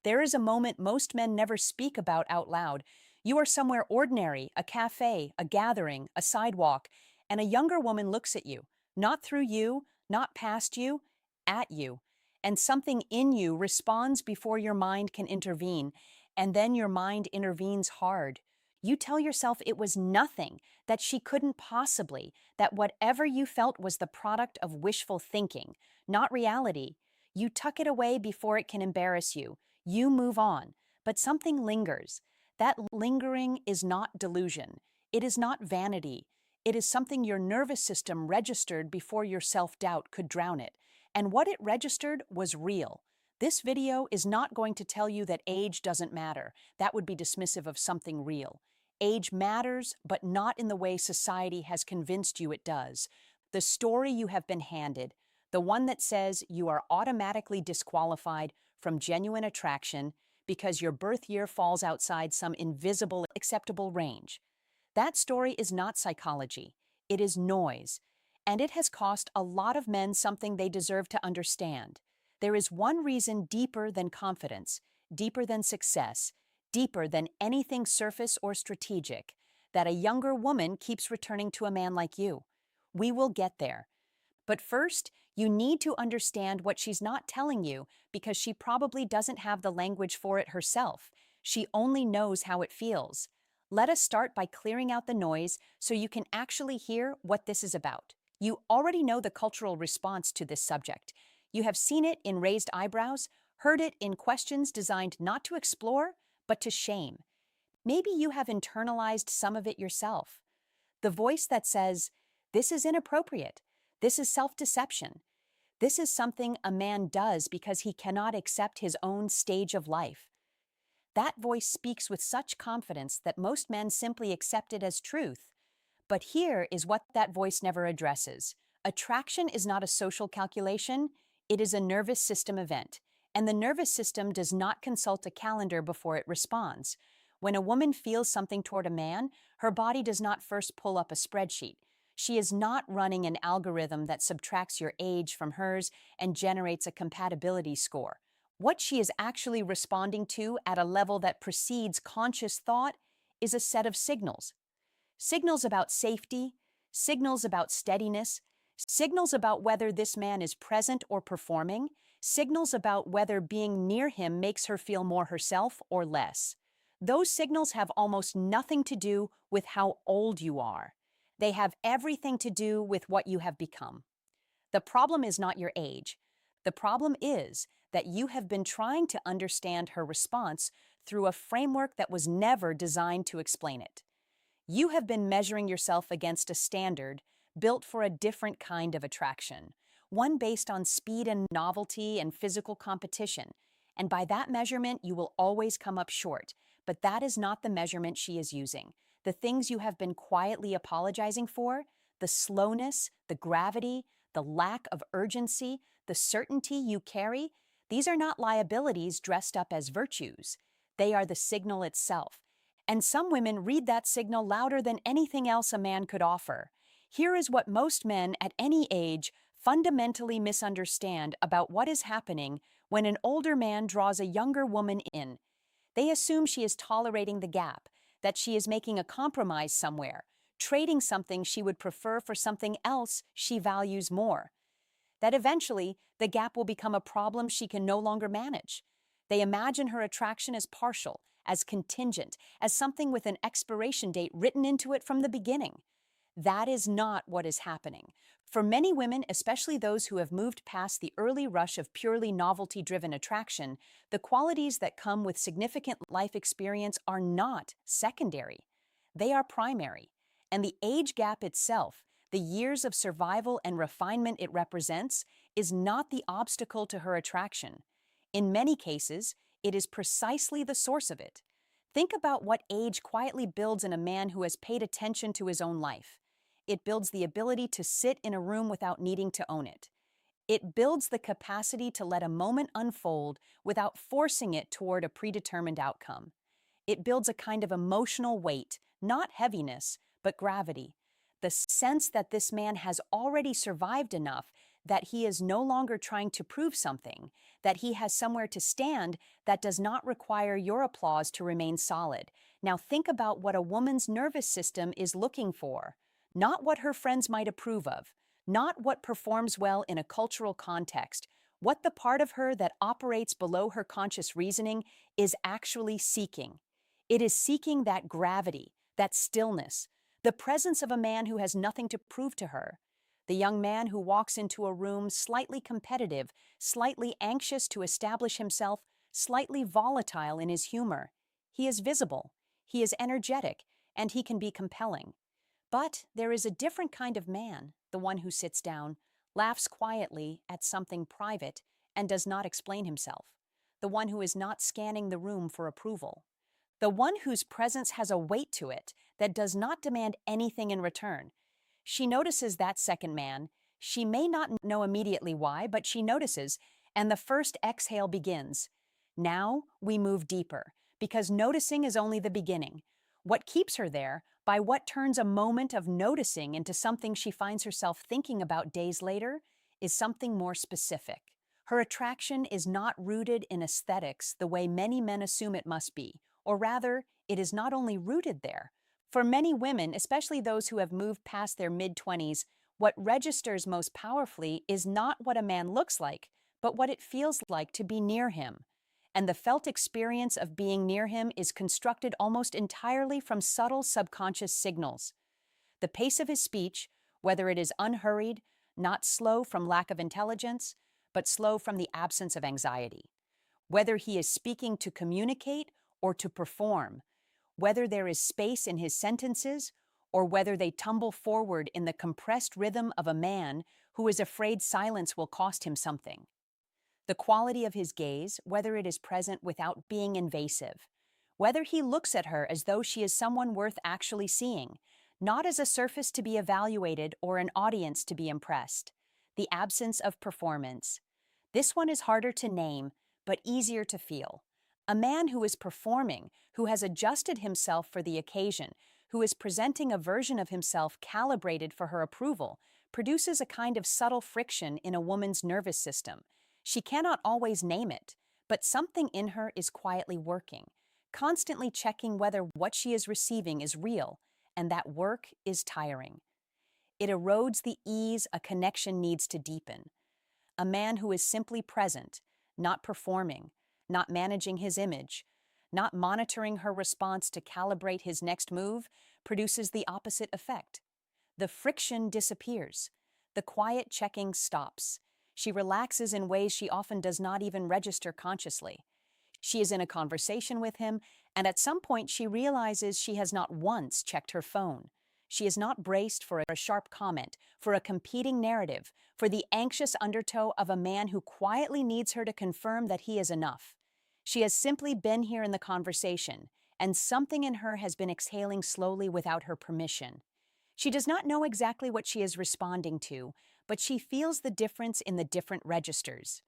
There is a moment most men never speak about out loud. You are somewhere ordinary, a cafe, a gathering, a sidewalk, and a younger woman looks at you, not through you, not past you, at you. And something in you responds before your mind can intervene, and then your mind intervenes hard. You tell yourself it was nothing, that she couldn't possibly, that whatever you felt was the product of wishful thinking, not reality. You tuck it away before it can embarrass you. You move on, but something lingers. That lingering is not delusion. It is not vanity. It is something your nervous system registered before your self-doubt could drown it. And what it registered was real. This video is not going to tell you that age doesn't matter. That would be dismissive of something real. Age matters, but not in the way society has convinced you it does. The story you have been handed, the one that says you are automatically disqualified from genuine attraction because your birth year falls outside some invisible acceptable range. That story is not psychology. It is noise. And it has cost a lot of men something they deserve to understand. There is one reason deeper than confidence, deeper than success, deeper than anything surface or strategic, that a younger woman keeps returning to a man like you. We will get there. But first, you need to understand what she's not telling you because she probably doesn't have the language for it herself. She only knows how it feels. Let us start by clearing out the noise so you can actually hear what this is about. You already know the cultural response to this subject. You have seen it in raised eyebrows, heard it in questions designed not to explore, but to shame. Maybe you have internalized some of it yourself. The voice that says, "This is inappropriate. This is self-deception. This is something a man does because he cannot accept his own stage of life." That voice speaks with such confidence that most men simply accept it as truth. But here is what that voice never addresses. Attraction is not a social calculation, it is a nervous system event. And the nervous system does not consult a calendar before it responds. When a woman feels something toward a man, her body does not first pull up a spreadsheet. She is not running an algorithm that subtracts your age from hers and generates a compatibility score. What she is actually responding to at a level that precedes conscious thought is a set of signals. Signals about safety, signals about steadiness, signals about whether this man is present or performing, signals about whether being near him makes her feel more herself or less. Those signals have almost nothing to do with how old you are. They have everything to do with what you have become. The problem is not your age. The problem is that you have been trying to understand her response through a framework that was never designed to explain it. You have been measuring yourself against a standard built for a different kind of attraction, one based on speed and novelty and physical competition. And by that measurement, you will always come up short. But that is not the measurement she is using. The things you have been quietly apologizing for, the slowness, the gravity, the lack of urgency, the certainty you carry, these are not liabilities dressed up as virtues. They are the signal itself. And some women read that signal louder than anything else a man could offer. Here is what most men at any age fundamentally misunderstand about what is happening when an older man draws a younger woman in. They assume she is tolerating the gap, that she is making a compromise somewhere, trading something she would prefer for something else she values more. That eventually, the gap will become a problem she can no longer manage. They imagine her attraction as partial, as contingent, as something with an expiration date written into it from the beginning. That is not what is happening. For many women, especially those who have moved past the early rush of purely novelty-driven attraction, the qualities that come with significant life experience are not secondary. They are primary. And the age gap itself, the years of survival and refinement it represents, is not the obstacle to her attraction. In many cases, it is precisely the source of it. Think about what age quietly builds in a man who has paid attention to his own life. It builds the ability to sit in a room without needing to own it. It builds the capacity to let a moment unfold without forcing it toward a predetermined outcome. It builds a kind of emotional weight, not heaviness, but gravity. The sense that this man has already survived enough, that he is no longer trying to prove something, that he has somewhere to stand that does not require your applause to remain solid. Now think about what a woman's nervous system is looking for, not what her friends might approve of, not what performs well in a cultural context, what the part of her that operates below her conscious reasoning is actually seeking. It is seeking that gravity, that stillness, the presence of a man who has nothing to prove to her. The young man who walks into a room slightly competitive, slightly anxious to establish himself, slightly volatile in his humor. He is visible, he is energetic, and he can be compelling. But there is a different kind of man, the one who sits down, laughs quietly at something private, and does not explain himself. The one who is not scanning the room for approval. The one whose presence has a weight to it that does not demand anything in return. She notices that second man. She may not know immediately why, but she notices, and the first exhale begins. Now we move deeper, because noticing is only the beginning. What keeps her there, by what turns a moment of noticing into something she finds herself thinking about days later, is something more specific. Her attraction is not rooted in aesthetics the way many men assume it must be, or rather, it is not only rooted there. For many women, especially those who have moved past their mid-20s, what registers most powerfully is not what a man looks like, but what it feels like to be near him. And the felt experience of being near him is constructed almost entirely from subtle subconscious signals. The pace of his speech, whether it is unhurried, not slow from lack of intelligence, but slow from the absence of anxiety. Whether he is speaking to communicate or to perform, whether there is space in his sentences, or whether they tumble forward in the compressed rhythm of a man who is afraid silence will cost him something. The quality of his gaze, whether it is present without being invasive, whether he looks at her as though she is someone worth actually seeing, not as a surface to be evaluated or an audience to be impressed. The absence of performance. This one is harder to name, but easier to feel. A man who is performing, who has adjusted himself for the occasion, who is presenting a version of himself calibrated for her approval, produces a kind of subtle friction in a woman's nervous system. She cannot always name it, but something in her is quietly working, constantly checking whether what she is receiving is real, and that work is tiring. It erodes the ease a connection needs to deepen. A man who is simply present, not performing, not managing his image, not monitoring her response to calibrate his next move, produces the opposite effect. The friction disappears. The quiet checking stops. She relaxes in ways she often does not even register consciously. She is in a conversation with him, and at some point she realizes she has not once checked her phone. She is not braced for a sharp comment, for a competing narrative, for the anxious undertow of a man who quietly needs her to confirm that he is enough. She has simply been here in the conversation, and something in her has been exhaling slowly without her permission. She does not know exactly what she is responding to, but she feels the difference in the different registers.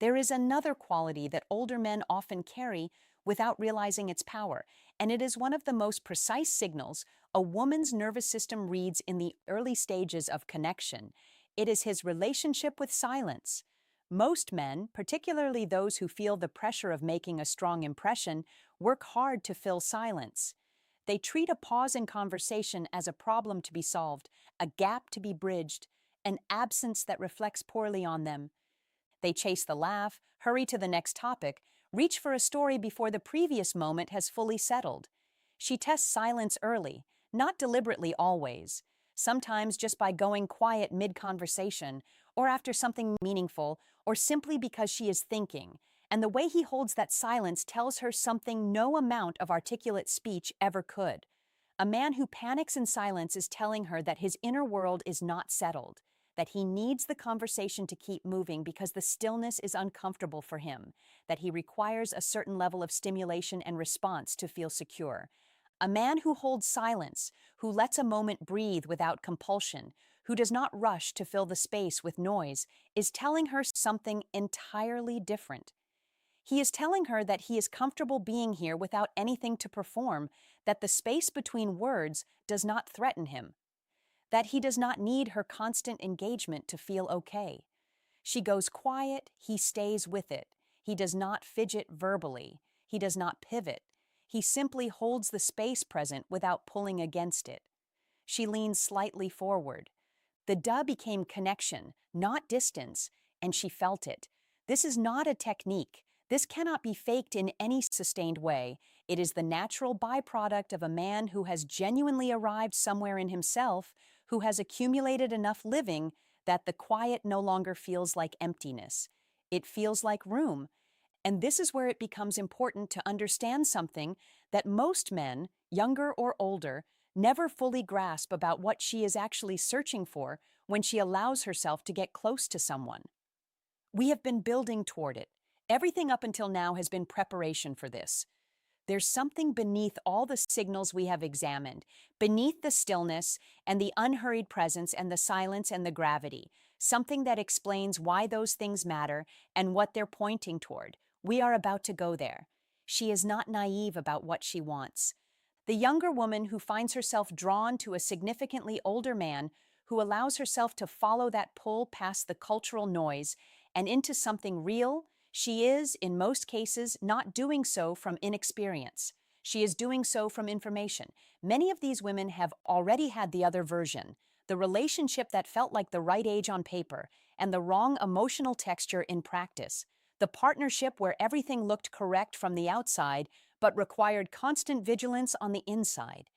There is another quality that older men often carry without realizing its power, and it is one of the most precise signals a woman's nervous system reads in the early stages of connection. It is his relationship with silence. Most men, particularly those who feel the pressure of making a strong impression, work hard to fill silence. They treat a pause in conversation as a problem to be solved, a gap to be bridged, an absence that reflects poorly on them. They chase the laugh, hurry to the next topic, reach for a story before the previous moment has fully settled. She tests silence early, not deliberately always, sometimes just by going quiet mid-conversation, or after something meaningful, or simply because she is thinking, and the way he holds that silence tells her something no amount of articulate speech ever could. A man who panics in silence is telling her that his inner world is not settled, that he needs the conversation to keep moving because the stillness is uncomfortable for him, that he requires a certain level of stimulation and response to feel secure. A man who holds silence, who lets a moment breathe without compulsion, who does not rush to fill the space with noise, is telling her something entirely different. He is telling her that he is comfortable being here without anything to perform, that the space between words does not threaten him. that he does not need her constant engagement to feel okay. She goes quiet, he stays with it. He does not fidget verbally. He does not pivot. He simply holds the space present without pulling against it. She leans slightly forward. The duh became connection, not distance, and she felt it. This is not a technique. This cannot be faked in any sustained way. It is the natural byproduct of a man who has genuinely arrived somewhere in himself, who has accumulated enough living that the quiet no longer feels like emptiness. It feels like room. And this is where it becomes important to understand something that most men, younger or older, never fully grasp about what she is actually searching for when she allows herself to get close to someone. We have been building toward it. Everything up until now has been preparation for this. There's something beneath all the signals we have examined, beneath the stillness and the unhurried presence and the silence and the gravity, something that explains why those things matter and what they're pointing toward. We are about to go there. She is not naive about what she wants. The younger woman who finds herself drawn to a significantly older man who allows herself to follow that pull past the cultural noise and into something real, she is, in most cases, not doing so from inexperience. She is doing so from information. Many of these women have already had the other version, the relationship that felt like the right age on paper and the wrong emotional texture in practice, the partnership where everything looked correct from the outside but required constant vigilance on the inside.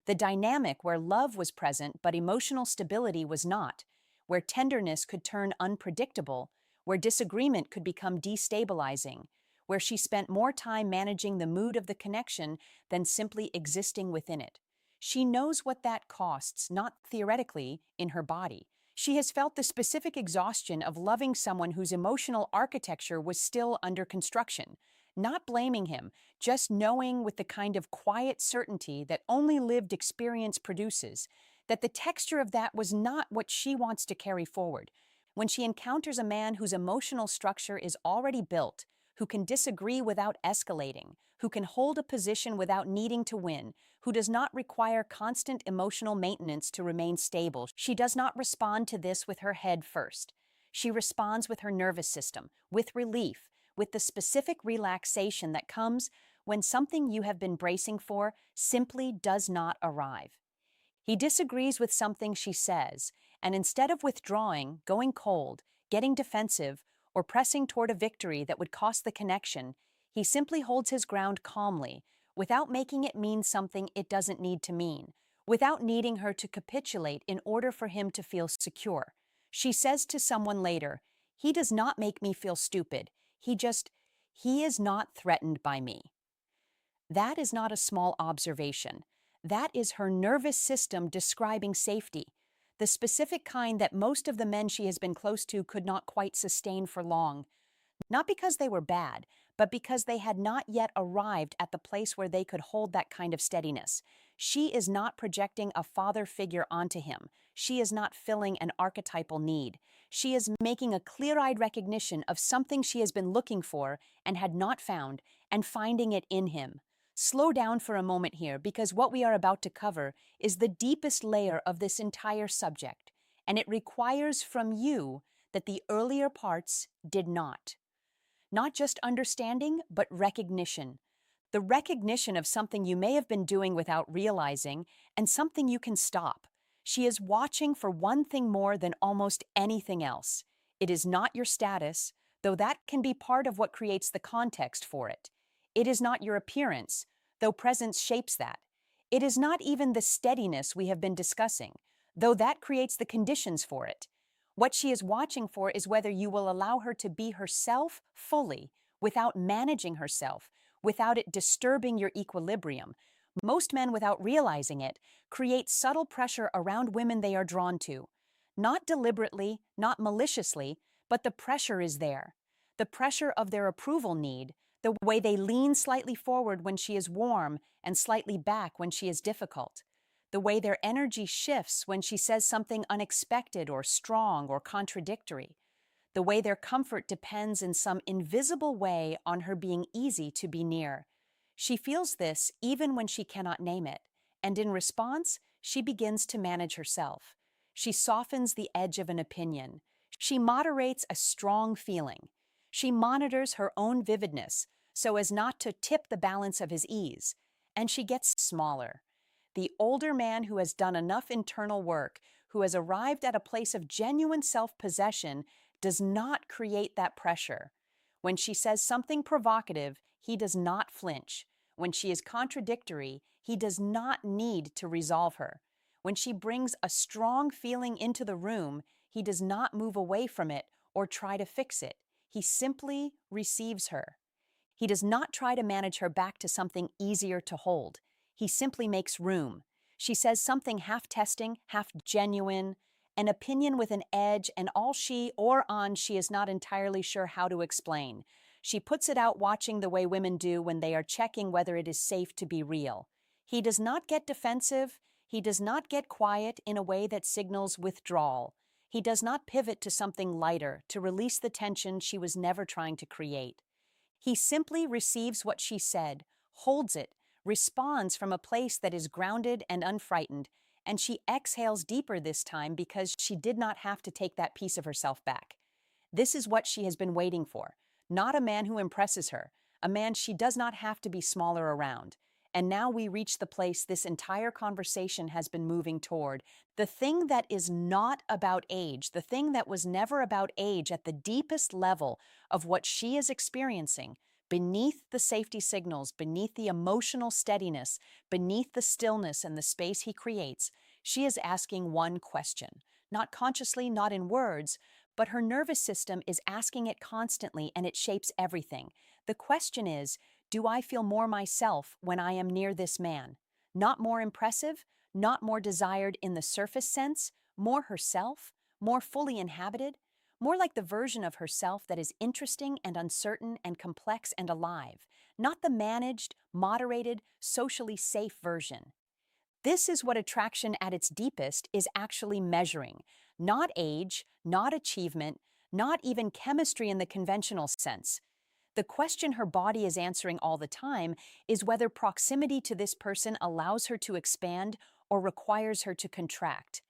The dynamic where love was present but emotional stability was not, where tenderness could turn unpredictable, where disagreement could become destabilizing, where she spent more time managing the mood of the connection than simply existing within it. She knows what that costs, not theoretically, in her body. She has felt the specific exhaustion of loving someone whose emotional architecture was still under construction, not blaming him, just knowing with the kind of quiet certainty that only lived experience produces, that the texture of that was not what she wants to carry forward. When she encounters a man whose emotional structure is already built, who can disagree without escalating, who can hold a position without needing to win, who does not require constant emotional maintenance to remain stable, she does not respond to this with her head first. She responds with her nervous system, with relief, with the specific relaxation that comes when something you have been bracing for simply does not arrive. He disagrees with something she says, and instead of withdrawing, going cold, getting defensive, or pressing toward a victory that would cost the connection, he simply holds his ground calmly, without making it mean something it doesn't need to mean, without needing her to capitulate in order for him to feel secure. She says to someone later, "He does not make me feel stupid. He is not threatened by me." That is not a small observation. That is her nervous system describing safety, the specific kind that most of the men she has been close to could not quite sustain for long. Not because they were bad, but because they had not yet arrived at the place where they could hold that kind of steadiness. She is not projecting a father figure onto him. She is not filling an archetypal need. She is making a clear-eyed recognition of something she has been looking for and had not found, and finding it in him. Slow down for a moment here, because what we are about to cover is the deepest layer of this entire subject, and it requires from you that the earlier parts did not. Not just understanding, but recognition. The recognition of something you may have been doing without realizing, and something you can stop. She is watching for one thing more than almost anything else. It is not your status, though that can be part of what creates the context for it. It is not your appearance, though presence shapes that. It is not even the steadiness we have been discussing, though that creates the conditions for it. What she is watching for is whether you will allow her to be herself fully, without managing herself, without it disturbing your equilibrium. Most men, without realizing it, create subtle pressure around women they are drawn to. Not deliberately, not maliciously, but the pressure is there. The pressure of their approval need, the way they lean slightly forward when she is warm and slightly back when she is difficult. The way their energy shifts when she says something unexpected or strong or contradictory. The way their comfort depends in some invisible way on her being easy to be near. She feels this even when she cannot name it, and in response, She begins to manage herself. She softens the edge of an opinion. She moderates a strong feeling. She monitors her own vividness so as not to tip the balance of his ease. And she gets smaller. The older man who has done enough internal work, who has arrived at a place of genuine self-possession, does not create that pressure. When she says something provocative, he does not flinch. When she is contradictory, he does not need to resolve her. When she brings a strong feeling into the room, he does not move away from it or try to fix it. He simply receives her. He does not try to manage her back to something easier to hold. He simply makes room. She says something half testing, half genuine, an opinion with an edge, and all she or on she is not entirely sure how to explain. She puts it out watching the way women do when they are checking whether it is safe to be real. He does not get defensive. He does not get quiet in a way that signals withdrawal. He does not pivot to something lighter to release the tension she was never trying to create. He simply receives what she said, holds it, responds from a place that is grounded and unfrightened, and she exhales deeper this time because she did not have to take that piece of herself back. This is what she has been waiting for, not a man who impresses her, a man she does not have to be smaller around. And now we reach the place this entire conversation has been moving toward. The thing that is not about age, the thing that was never about age at the deepest level of what she is experiencing, beneath the safety signals, beneath the emotional steadiness, beneath the stillness and the space he creates, she is asking one question, not consciously, not in words, but her nervous system is asking it constantly and it shapes everything. The question is, do I feel more myself when I am near this man? Not more impressive, not more desired in the surface sense, more herself, more fully inhabited, more like the version of herself that is interesting and uncertain and complex and alive, not the managed, moderated, socially safe version. This is what attraction at its deepest is actually measuring, not age, not achievement, not even chemistry in the conventional sense. The question her body is answering all the time is whether proximity to this person allows her to expand or requires her to contract.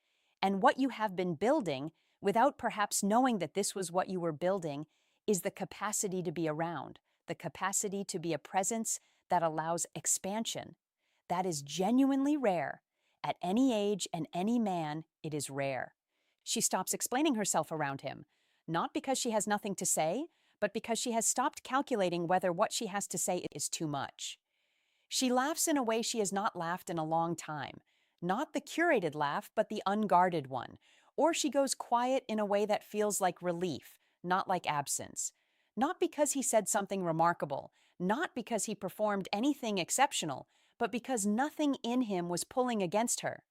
And what you have been building, without perhaps knowing that this was what you were building, is the capacity to be around, the capacity to be a presence that allows expansion. That is genuinely rare. At any age and any man, it is rare. She stops explaining herself around him, not because she has nothing to say, but because she has stopped calculating whether what she has to say is too much. She laughs in a way she has not laughed in a long time, not the curated laugh, but the unguarded one. Or she goes quiet in a way that feels like relief, not like absence. Not because he said something remarkable, not because he performed anything exceptional, but because nothing in him was pulling against her.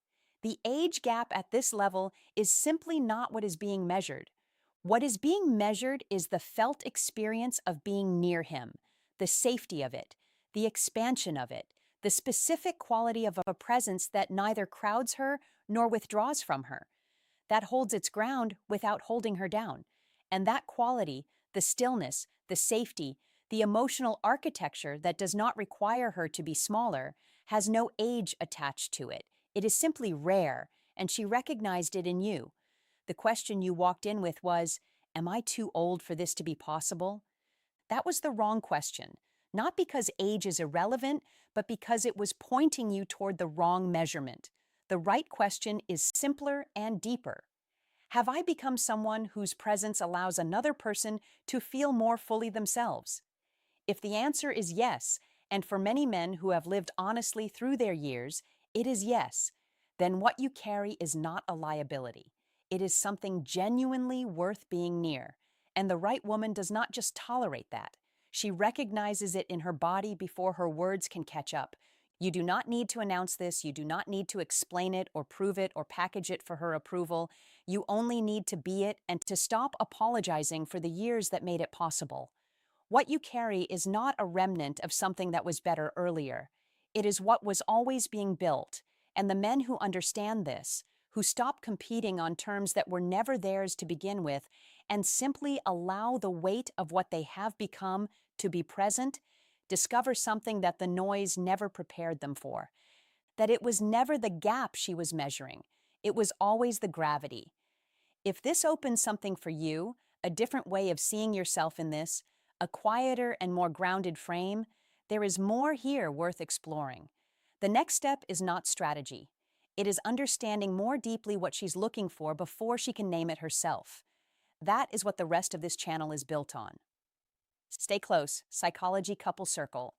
The age gap at this level is simply not what is being measured. What is being measured is the felt experience of being near him, the safety of it, the expansion of it, the specific quality of a presence that neither crowds her nor withdraws from her, that holds its ground without holding her down. And that quality, the stillness, the safety, the emotional architecture that does not require her to be smaller, has no age attached to it. It is simply rare, and she recognized it in you. The question you walked in with was, am I too old for this to be possible? That was the wrong question, not because age is irrelevant, but because it was pointing you toward the wrong measurement. The right question is simpler and deeper. Have I become someone whose presence allows another person to feel more fully themselves? If the answer is yes, and for many men who have lived honestly through their years, it is yes, then what you carry is not a liability. It is something genuinely worth being near, and the right woman does not just tolerate that. She recognizes it in her body before her words can catch up. You do not need to announce this, you do not need to explain it or prove it or package it for her approval. You only need to be it and to stop apologizing for the years that made it possible. What you carry is not a remnant of something that was better earlier. It is what was always being built, and the men who understand this, who stop competing on terms that were never theirs to begin with, and simply allow the weight of what they have become to be present, discover something that the noise never prepared them for. that it was never the gap she was measuring, it was always the gravity. If this opens something for you, a different way of seeing yourself in this, a quieter and more grounded frame, there is more here worth exploring. The next step is not strategy. It is understanding more deeply what she's looking for before she can name it herself. That is what the rest of this channel is built on. Stay close, Psychology Couple Circle.